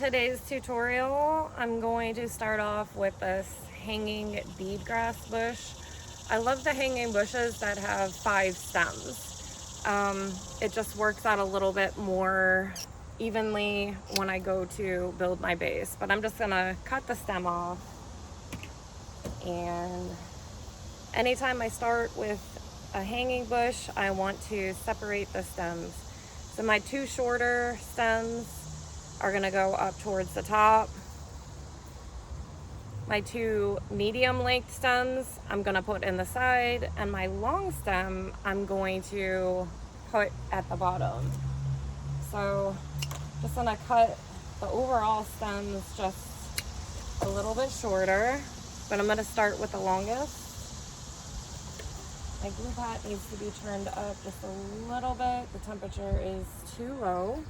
Today's tutorial, I'm going to start off with this hanging bead grass bush. I love the hanging bushes that have 5 stems. It just works out a little bit more evenly when I go to build my base. But I'm just gonna cut the stem off, and anytime I start with a hanging bush, I want to separate the stems. So my 2 shorter stems are gonna go up towards the top. My 2 medium length stems I'm gonna put in the side, and my long stem I'm going to put at the bottom. So just gonna cut the overall stems just a little bit shorter, but I'm gonna start with the longest. My glue pot needs to be turned up just a little bit. The temperature is too low.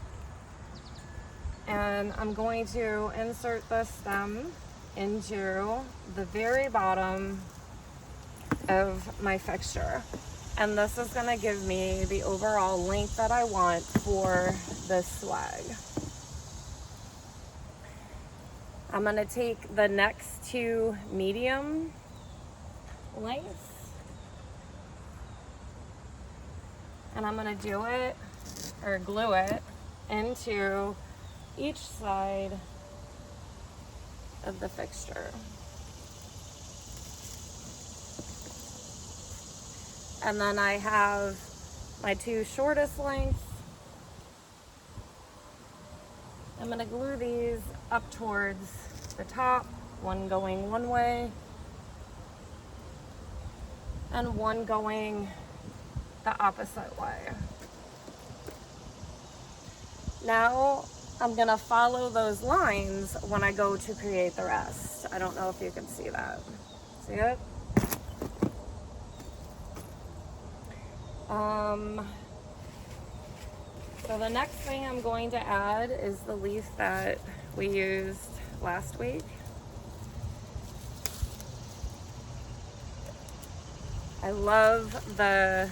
And I'm going to insert the stem into the very bottom of my fixture. And this is going to give me the overall length that I want for this swag. I'm going to take the next 2 medium lengths, and I'm going to do it, or glue it, into each side of the fixture. And then I have my 2 shortest lengths. I'm going to glue these up towards the top, one going one way and one going the opposite way. Now I'm gonna follow those lines when I go to create the rest. I don't know if you can see that. See it? So the next thing I'm going to add is the leaf that we used last week. I love the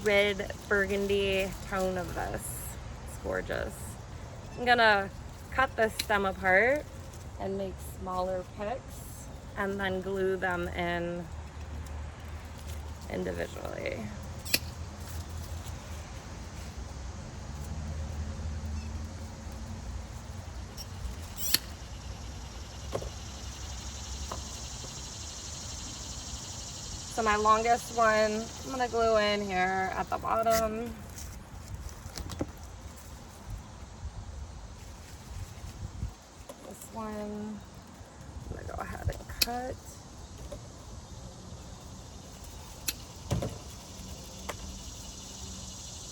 red burgundy tone of this. Gorgeous. I'm gonna cut the stem apart and make smaller picks and then glue them in individually. So my longest one, I'm gonna glue in here at the bottom. One, I'm gonna go ahead and cut. I'm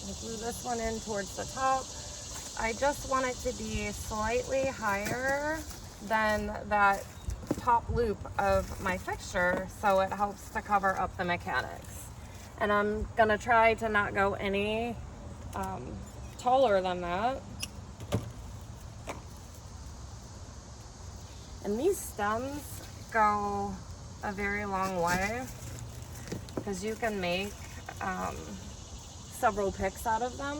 gonna glue this one in towards the top. I just want it to be slightly higher than that top loop of my fixture, so it helps to cover up the mechanics. And I'm gonna try to not go any taller than that. And these stems go a very long way because you can make several picks out of them.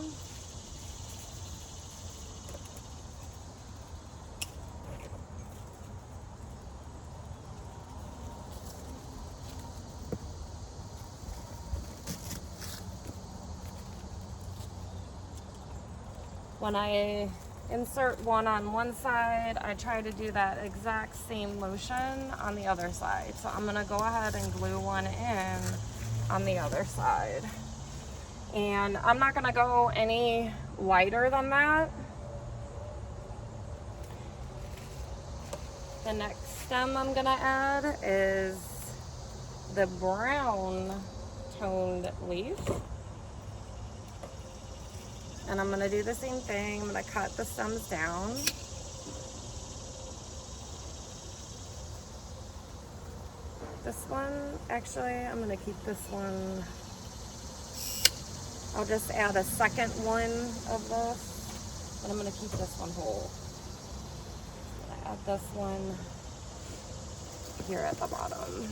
When I insert one on one side, I try to do that exact same motion on the other side. So I'm gonna go ahead and glue one in on the other side. And I'm not gonna go any wider than that. The next stem I'm gonna add is the brown toned leaf. And I'm gonna do the same thing. I'm gonna cut the stems down. This one, actually, I'm gonna keep this one. I'll just add a second one of this, but I'm gonna keep this one whole. I'm gonna add this one here at the bottom.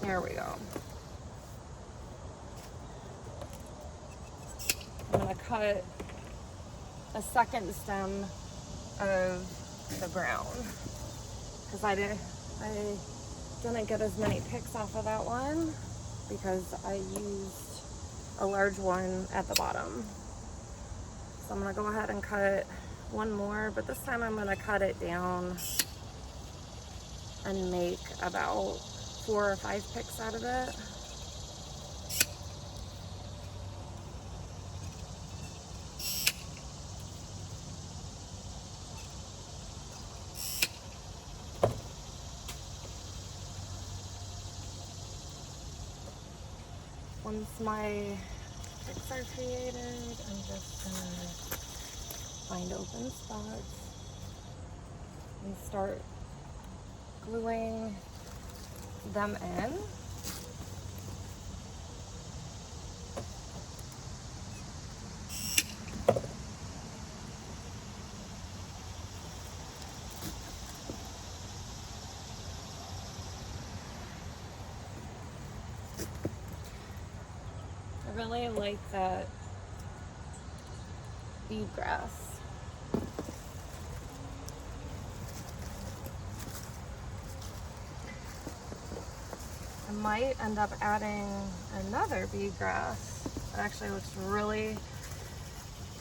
There we go. I'm gonna cut a second stem of the brown because I didn't get as many picks off of that one because I used a large one at the bottom. So I'm gonna go ahead and cut one more, but this time I'm gonna cut it down and make about 4 or 5 picks out of it. Once my picks are created, I'm just gonna find open spots and start gluing them in. I really like that bead grass. I might end up adding another bead grass. It actually looks really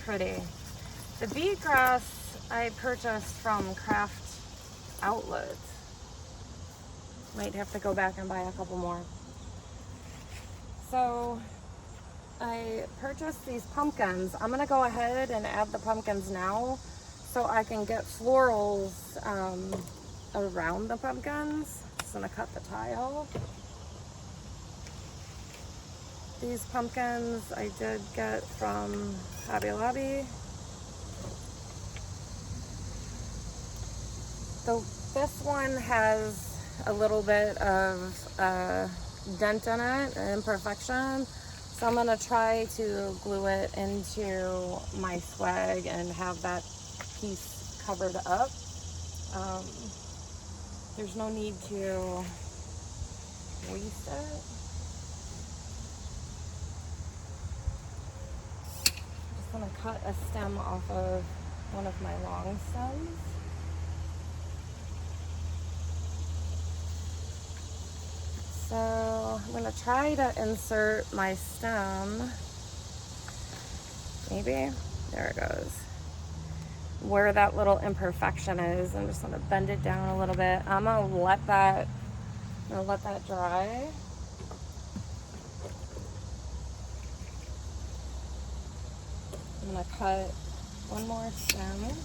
pretty. The bead grass I purchased from Craft Outlet. Might have to go back and buy a couple more. So I purchased these pumpkins. I'm gonna go ahead and add the pumpkins now so I can get florals around the pumpkins. Just gonna cut the tile. These pumpkins I did get from Hobby Lobby. So this one has a little bit of dent in it, an imperfection. So I'm gonna try to glue it into my swag and have that piece covered up. There's no need to waste it. I'm just gonna cut a stem off of one of my long stems. So I'm gonna try to insert my stem, maybe, there it goes, where that little imperfection is. I'm just gonna bend it down a little bit. I'm gonna let that dry. I'm gonna cut one more stem.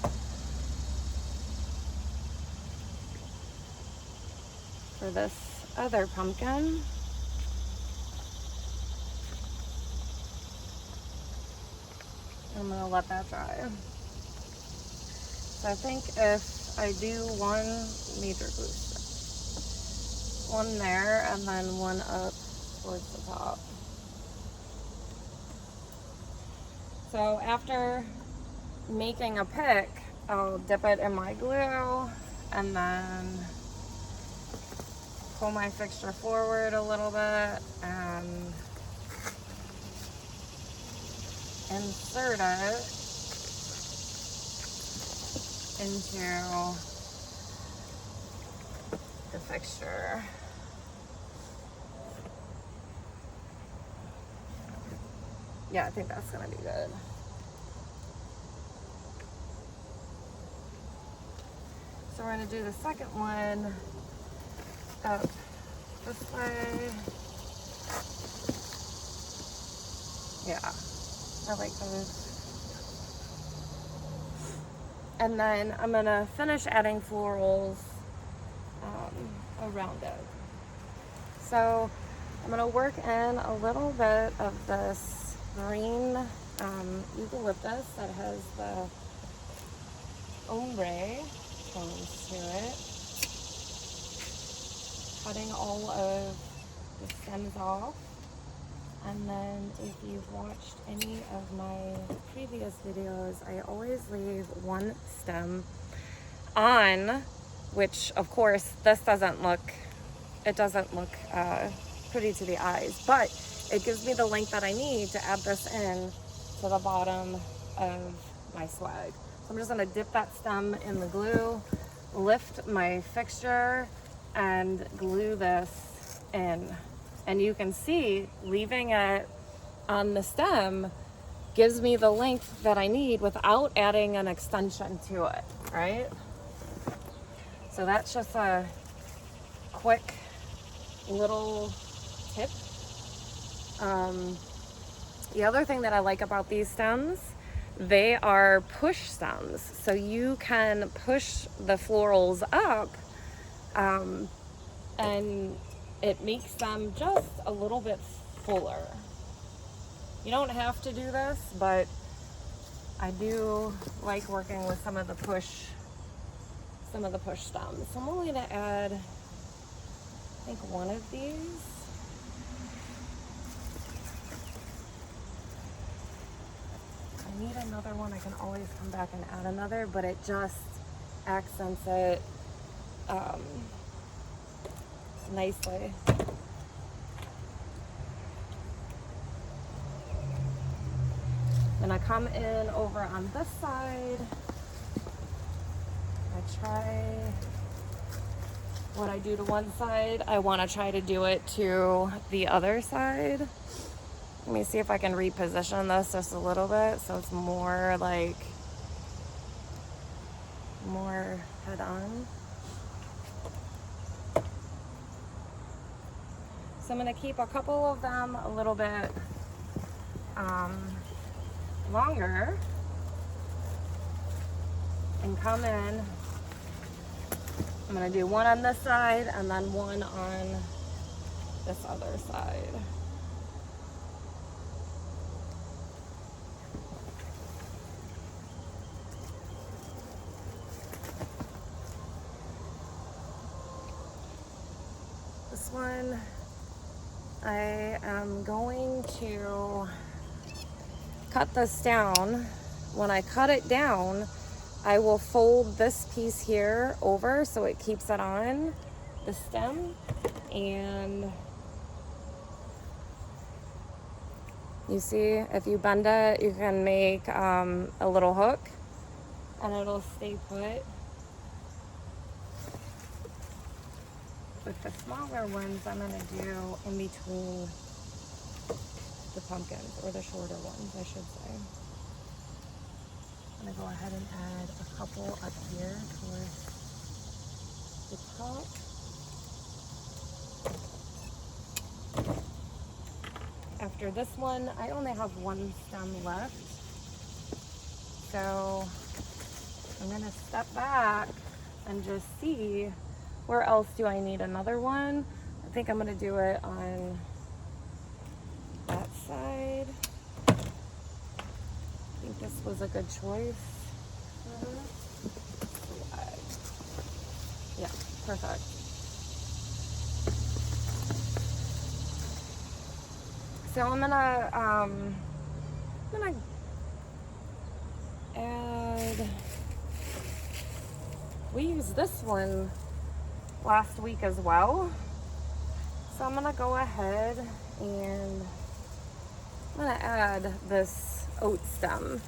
For this other pumpkin. I'm gonna let that dry. So I think if I do one major glue strip, one there and then one up towards the top. So after making a pick, I'll dip it in my glue and then pull my fixture forward a little bit and insert it into the fixture. Yeah, I think that's gonna be good. So we're gonna do the second one up this way. Yeah, I like those. And then I'm gonna finish adding florals around it. So I'm gonna work in a little bit of this green eucalyptus that has the ombré tones to it. Cutting all of the stems off. And then if you've watched any of my previous videos, I always leave one stem on, which of course this doesn't look pretty to the eyes, but it gives me the length that I need to add this in to the bottom of my swag. So I'm just gonna dip that stem in the glue, lift my fixture, and glue this in. And you can see leaving it on the stem gives me the length that I need without adding an extension to it, right? So that's just a quick little tip. The other thing that I like about these stems, they are push stems. So you can push the florals up and it makes them just a little bit fuller. You don't have to do this, but I do like working with some of the push stems. So I'm only gonna add, I think, one of these. I need another one. I can always come back and add another, but it just accents it nicely. And I come in over on this side. I try what I do to one side, I want to try to do it to the other side. Let me see if I can reposition this just a little bit so it's more like, more head on. So I'm going to keep a couple of them a little bit longer and come in. I'm going to do one on this side and then one on this other side. This one, I am going to cut this down. When I cut it down, I will fold this piece here over so it keeps it on the stem, and you see, if you bend it, you can make a little hook and it'll stay put. With the smaller ones, I'm gonna do in between the pumpkins, or the shorter ones, I should say. I'm gonna go ahead and add a couple up here towards the top. After this one, I only have one stem left. So I'm gonna step back and just see where else do I need another one. I think I'm gonna do it on that side. I think this was a good choice. Yeah, perfect. So I'm gonna add, we used this one last week as well. So I'm gonna go ahead and I'm gonna add this oat stem.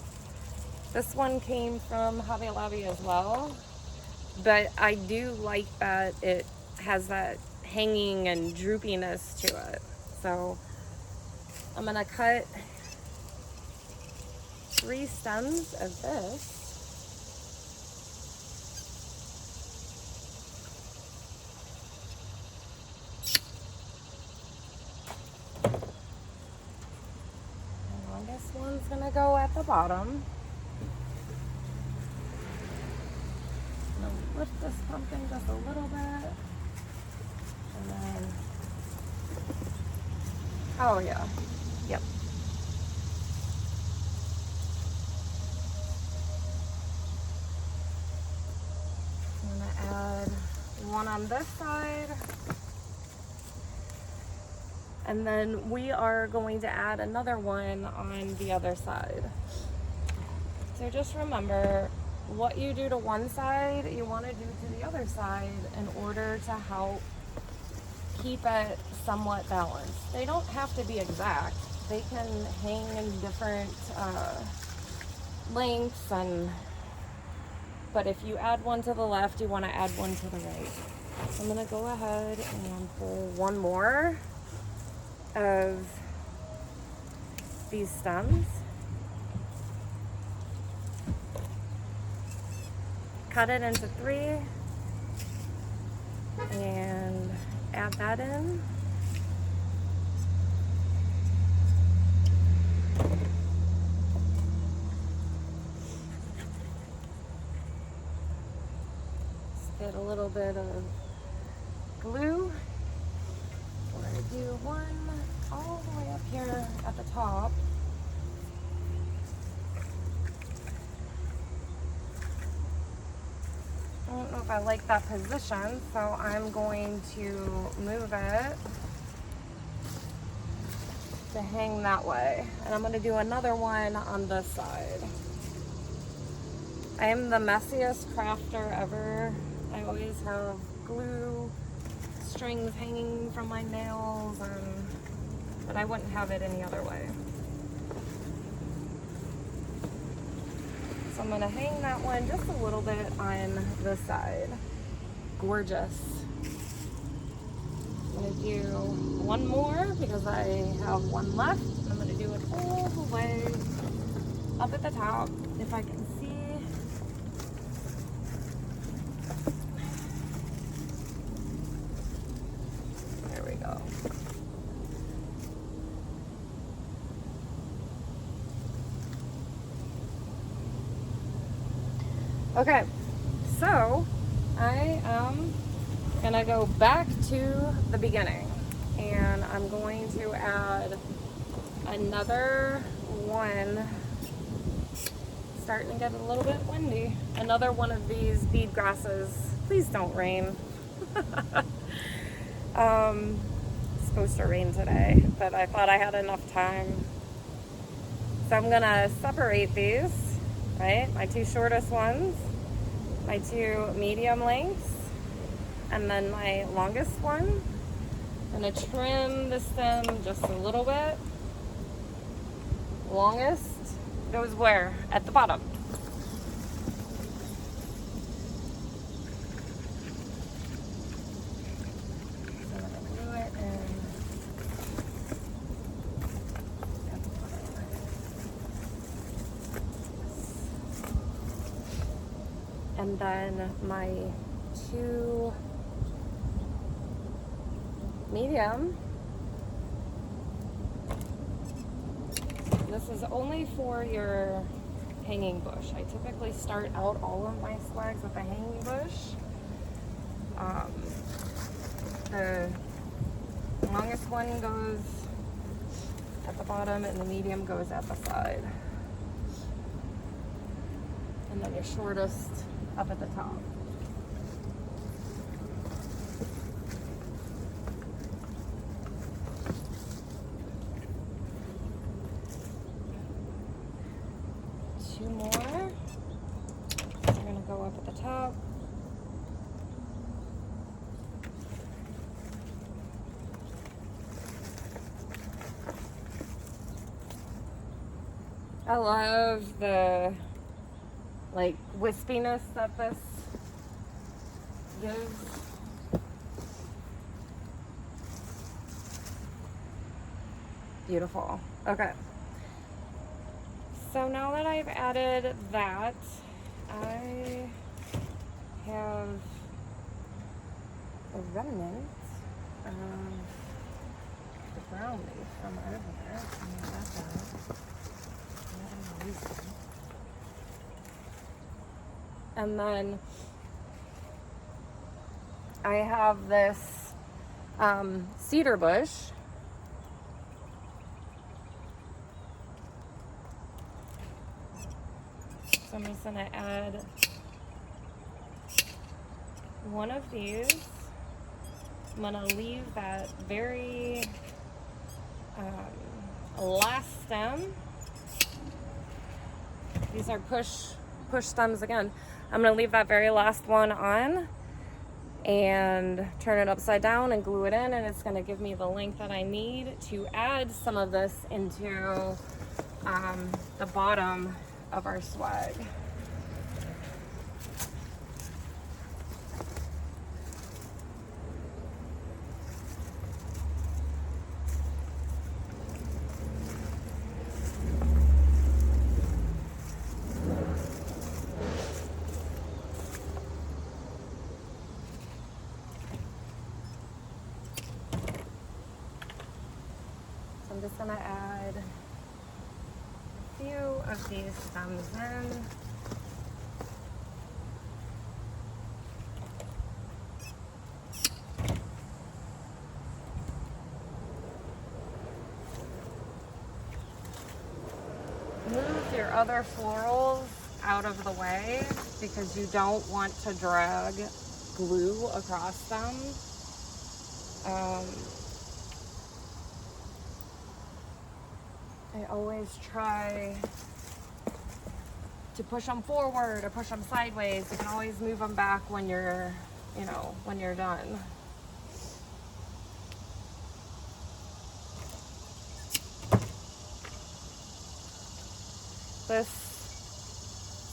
This one came from Hobby Lobby as well, but I do like that it has that hanging and droopiness to it. So I'm gonna cut 3 stems of this. This one's gonna go at the bottom. I'm gonna lift this pumpkin just a little bit. And then, oh yeah, yep. I'm gonna add one on this side. And then we are going to add another one on the other side. So just remember, what you do to one side, you want to do to the other side in order to help keep it somewhat balanced. They don't have to be exact, they can hang in different lengths, but if you add one to the left, you want to add one to the right. So I'm going to go ahead and pull one more of these stems. Cut it into 3 and add that in. Get a little bit of glue. We're going to do one all the way up here at the top. I don't know if I like that position, so I'm going to move it to hang that way. And I'm going to do another one on this side. I am the messiest crafter ever. I always have glue strings hanging from my nails, but I wouldn't have it any other way. So I'm going to hang that one just a little bit on this side. Gorgeous. I'm going to do one more because I have one left. I'm going to do it all the way up at the top, if I can see. There we go. Okay, so I am gonna go back to the beginning, and I'm going to add another one. Starting to get a little bit windy. Another one of these bead grasses. Please don't rain. It's supposed to rain today, but I thought I had enough time. So I'm gonna separate these, right? My 2 shortest ones, my 2 medium lengths, and then my longest one. I'm gonna trim the stem just a little bit. Longest goes where? At the bottom. So I'm gonna glue it in at the bottom. And then my 2 medium. This is only for your hanging bush. I typically start out all of my swags with a hanging bush. The longest one goes at the bottom and the medium goes at the side. And then your shortest up at the top. Two more. We're gonna go up at the top. I love the like wispiness that this gives. Beautiful. Okay. So now that I've added that, I have a remnant of the brown leaf from earlier. And then I have this cedar bush. So I'm just gonna add one of these. I'm gonna leave that very last stem. These are push stems again. I'm gonna leave that very last one on, and turn it upside down and glue it in, and it's going to give me the length that I need to add some of this into the bottom of our swag. I'm just going to add a few of these stems in. Move your other florals out of the way because you don't want to drag glue across them. I always try to push them forward or push them sideways. You can always move them back when you're, when you're done. This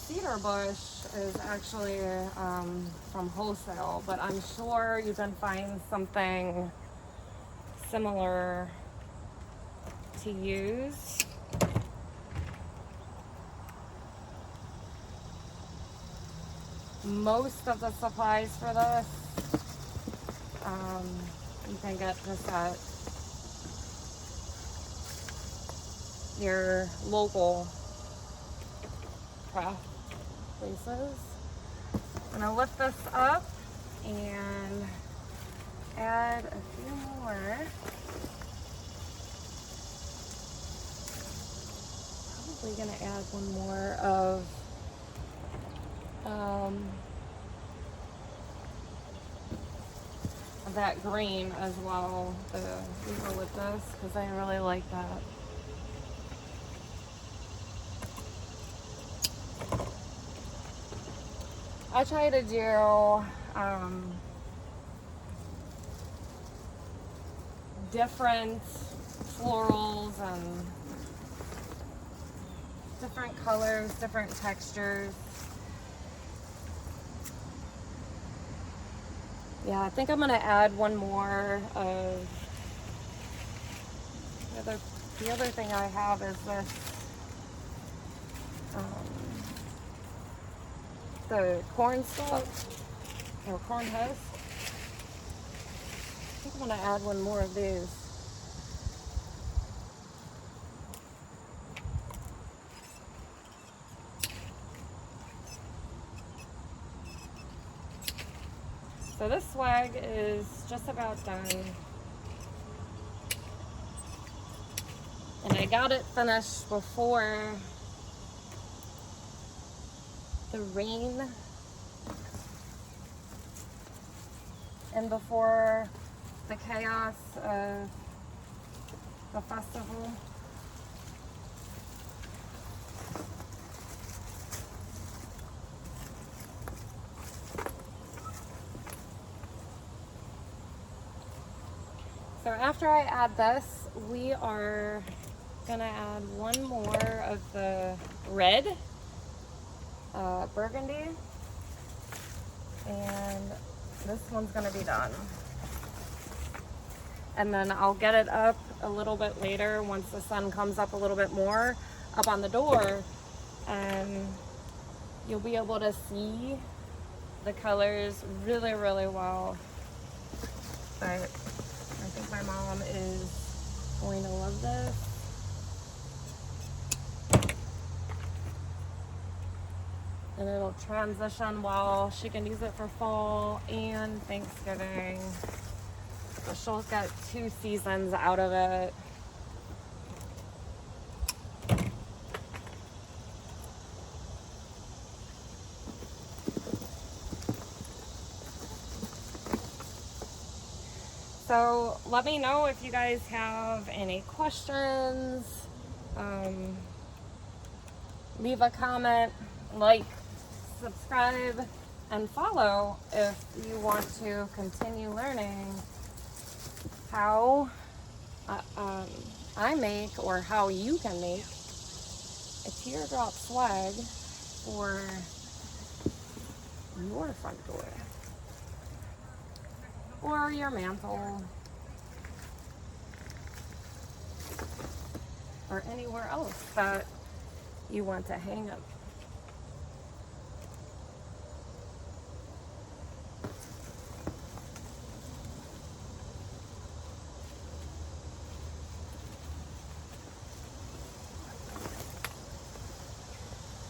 cedar bush is actually from wholesale, but I'm sure you can find something similar to use. Most of the supplies for this you can get this at your local craft places. I'm gonna lift this up and add a few more. Probably gonna add one more of that green as well, the eucalyptus, because I really like that. I try to do different florals and different colors, different textures. Yeah, I think I'm gonna add one more of the other thing I have is this the corn stalk or corn husk. I think I'm gonna add one more of these. So this swag is just about done. And I got it finished before the rain and before the chaos of the festival. So after I add this, we are gonna add one more of the red burgundy, and this one's gonna be done. And then I'll get it up a little bit later once the sun comes up a little bit more up on the door, and you'll be able to see the colors really, really well. But I think my mom is going to love this. And it'll transition well. She can use it for fall and Thanksgiving. So she'll get 2 seasons out of it. So let me know if you guys have any questions. Leave a comment, like, subscribe, and follow if you want to continue learning how I make, or how you can make a teardrop swag for your front door or your mantle or anywhere else that you want to hang up.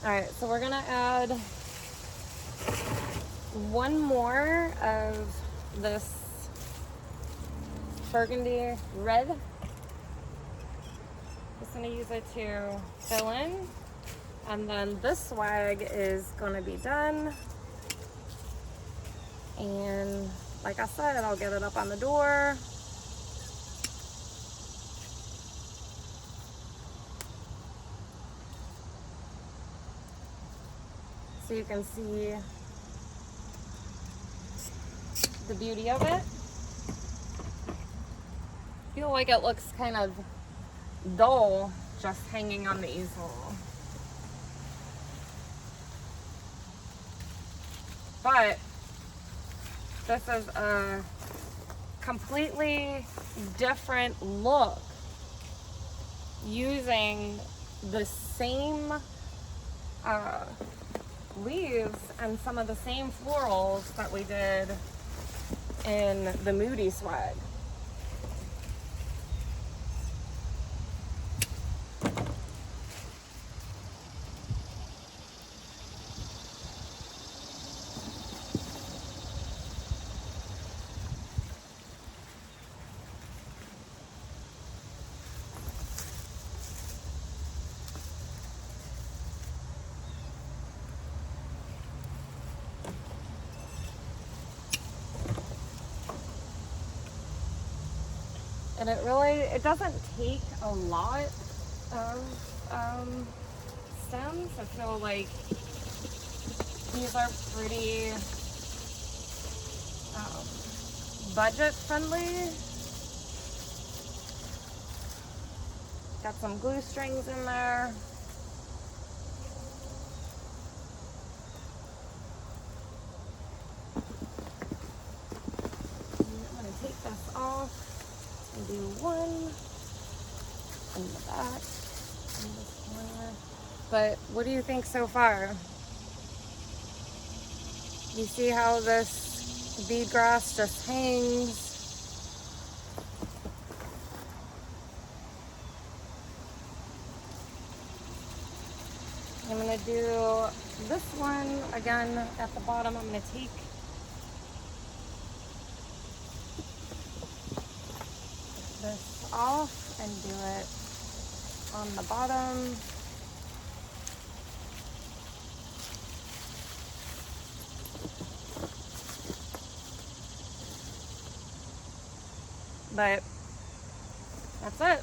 All right, so we're gonna add one more of this burgundy red. Just gonna use it to fill in, and then this swag is gonna be done. And like I said, I'll get it up on the door. So you can see the beauty of it. I feel like it looks kind of dull just hanging on the easel. But this is a completely different look using the same leaves and some of the same florals that we did in the Moody swag. And it doesn't take a lot of stems. I feel like these are pretty budget friendly. Got some glue strings in there. I'm gonna take this off and do one in the back, in this corner. But what do you think so far? You see how this bead grass just hangs? I'm gonna do this one again at the bottom. I'm gonna take this off and do it on the bottom. But that's it.